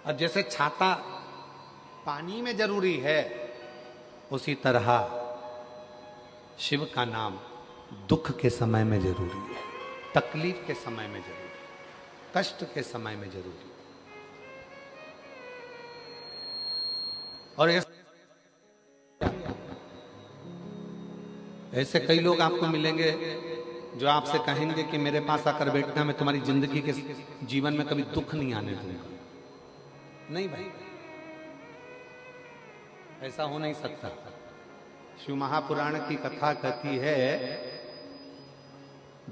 अब जैसे छाता पानी में जरूरी है, उसी तरह शिव का नाम दुख के समय में जरूरी है, तकलीफ के समय में जरूरी है, कष्ट के समय में जरूरी है। और ऐसे कई लोग आपको मिलेंगे जो आपसे कहेंगे कि मेरे पास आकर बैठना, मैं तुम्हारी जिंदगी के जीवन में कभी दुख नहीं आने दूंगा। नहीं भाई, ऐसा हो नहीं सकता। शिव महापुराण की कथा कहती है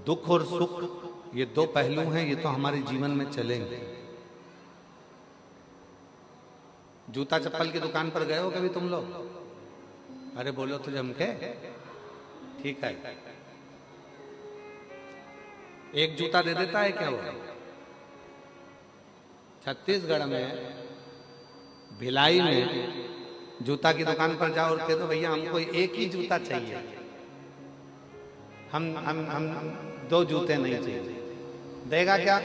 दुख और सुख ये दो पहलू हैं, ये तो हमारे जीवन में चलेंगे। जूता चप्पल की दुकान पर गए हो कभी तुम लोग? अरे बोलो तो जम के, ठीक है। एक जूता दे देता है क्या वो? छत्तीसगढ़ में भिलाई में जूता की दुकान पर जाओ और कह दो भैया हमको एक ही जूता चाहिए, हम दो जूते नहीं चाहिए, देगा क्या?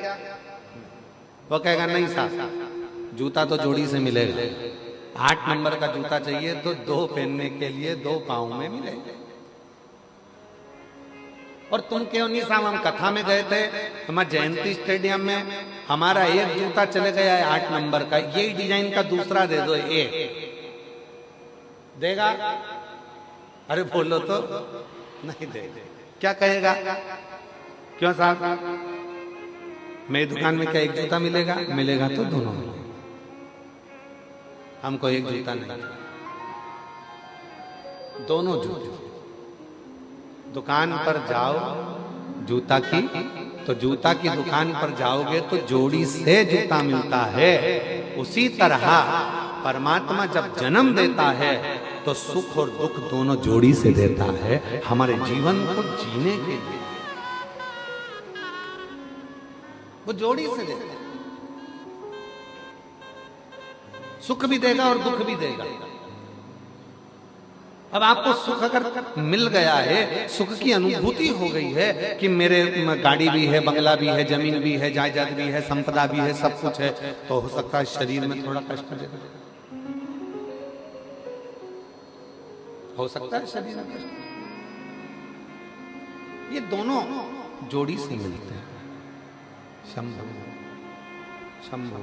वो कहेगा नहीं साहब, जूता तो जोड़ी से मिलेगा। 8 नंबर का जूता चाहिए तो 2 पहनने के लिए 2 पाँव में मिलेगा। और तुम क्यों नहीं साहब, हम कथा में गए थे, हमारे जयंती स्टेडियम में हमारा एक जूता चले गया है 8 नंबर का, यही डिजाइन का दूसरा दे दो, एक देगा? अरे बोलो तो नहीं देगा। क्या कहेगा? क्यों साहब, मेरी दुकान में क्या एक जूता मिलेगा? मिलेगा तो दोनों मिलेगा, हमको एक जूता नहीं, दोनों जूते। दुकान पर जाओ जूता की, तो जूता की दुकान पर जाओगे तो जोड़ी से जूता मिलता है। उसी तरह परमात्मा जब जन्म देता है तो सुख और दुख दोनों जोड़ी से देता है, हमारे जीवन को जीने के लिए वो जोड़ी से देता है। सुख भी देगा और दुख भी देगा। अब आपको सुख अगर मिल गया है, सुख की अनुभूति हो गई है कि मेरे गाड़ी भी है, बंगला भी है, जमीन भी है, जायदाद भी है, संपदा भी है, सब कुछ है, तो हो सकता है शरीर में थोड़ा कष्ट दे, हो सकता है शरीर में कष्ट। ये दोनों जोड़ी से मिलते हैं। शंभु शंभु,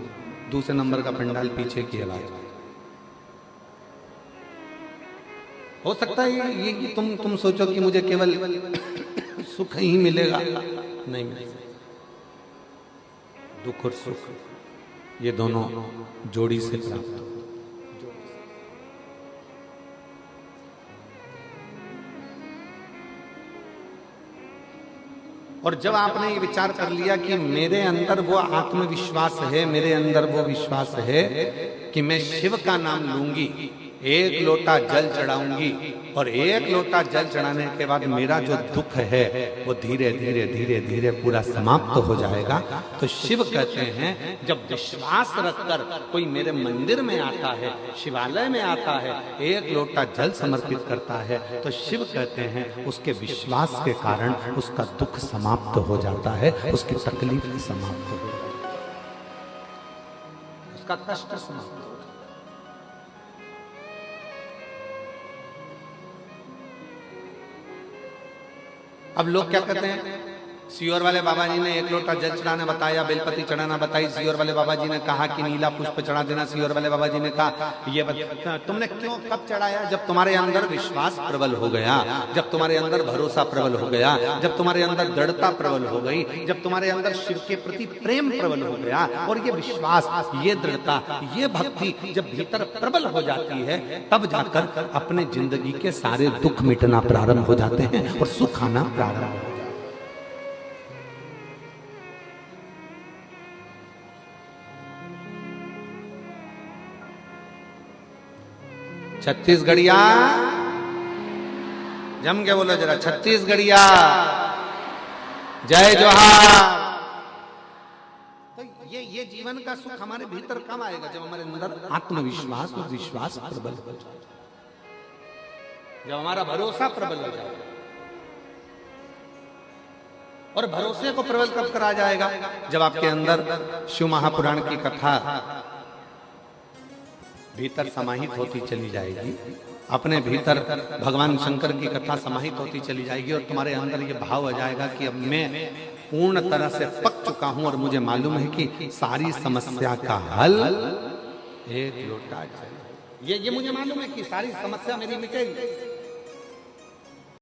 दूसरे नंबर का पंडाल पीछे की आवाज। हो सकता है ये तुम सोचो कि मुझे केवल सुख ही मिलेगा, नहीं मिलेगा। दुख और सुख ये दोनों जोड़ी से प्राप्त हो। और जब आपने ये विचार कर लिया कि मेरे अंदर वो आत्मविश्वास है, मेरे अंदर वो विश्वास है कि मैं शिव का नाम लूंगी, एक लोटा जल चढ़ाऊंगी, और एक लोटा जल चढ़ाने के बाद मेरा जो दुख है वो धीरे धीरे धीरे धीरे पूरा समाप्त हो जाएगा। तो शिव कहते हैं जब विश्वास रखकर कोई मेरे मंदिर में आता है, शिवालय में आता है, एक लोटा जल समर्पित करता है, तो शिव कहते हैं उसके विश्वास के कारण उसका दुख समाप्त हो जाता है, उसकी तकलीफ समाप्त हो जाती है, उसका कष्ट समाप्त हो। अब लोग क्या कहते हैं, सियोर वाले बाबा जी ने एक लोटा जल चढ़ाना बताया, बेलपति चढ़ाना बताई, सियोर वाले बाबा जी ने कहा कि नीला पुष्प चढ़ा देना, सियोर वाले बाबा जी ने कहा ये तुमने क्यों कब चढ़ाया? जब तुम्हारे अंदर विश्वास प्रबल हो गया, जब तुम्हारे अंदर भरोसा प्रबल हो गया, जब तुम्हारे अंदर दृढ़ता प्रबल हो गई, जब तुम्हारे अंदर शिव के प्रति प्रेम प्रबल हो गया, और ये विश्वास, ये दृढ़ता, ये भक्ति जब भीतर प्रबल हो जाती है, तब जाकर अपने जिंदगी के सारे दुख मिटना प्रारंभ हो जाते हैं और सुख आना प्रारंभ हो जाता है। छत्तीसगढ़िया जम के बोलो जरा, छत्तीसगढ़िया जय जोहार। तो ये जीवन का सुख हमारे भीतर कब आएगा? जब हमारे अंदर आत्मविश्वास और विश्वास प्रबल हो जाए, जब हमारा भरोसा प्रबल हो जाए। और भरोसे को प्रबल कब करा जाएगा? जब आपके अंदर शिव महापुराण की कथा भीतर समाहित होती चली जाएगी, अपने भीतर भगवान शंकर की कथा समाहित होती चली जाएगी और तुम्हारे अंदर ये भाव आ जाएगा कि अब मैं पूर्ण तरह से पक चुका हूं और मुझे मालूम है कि सारी समस्या का हल एक लोटा जल। ये मुझे मालूम है कि सारी समस्या मेरी मिटेगी।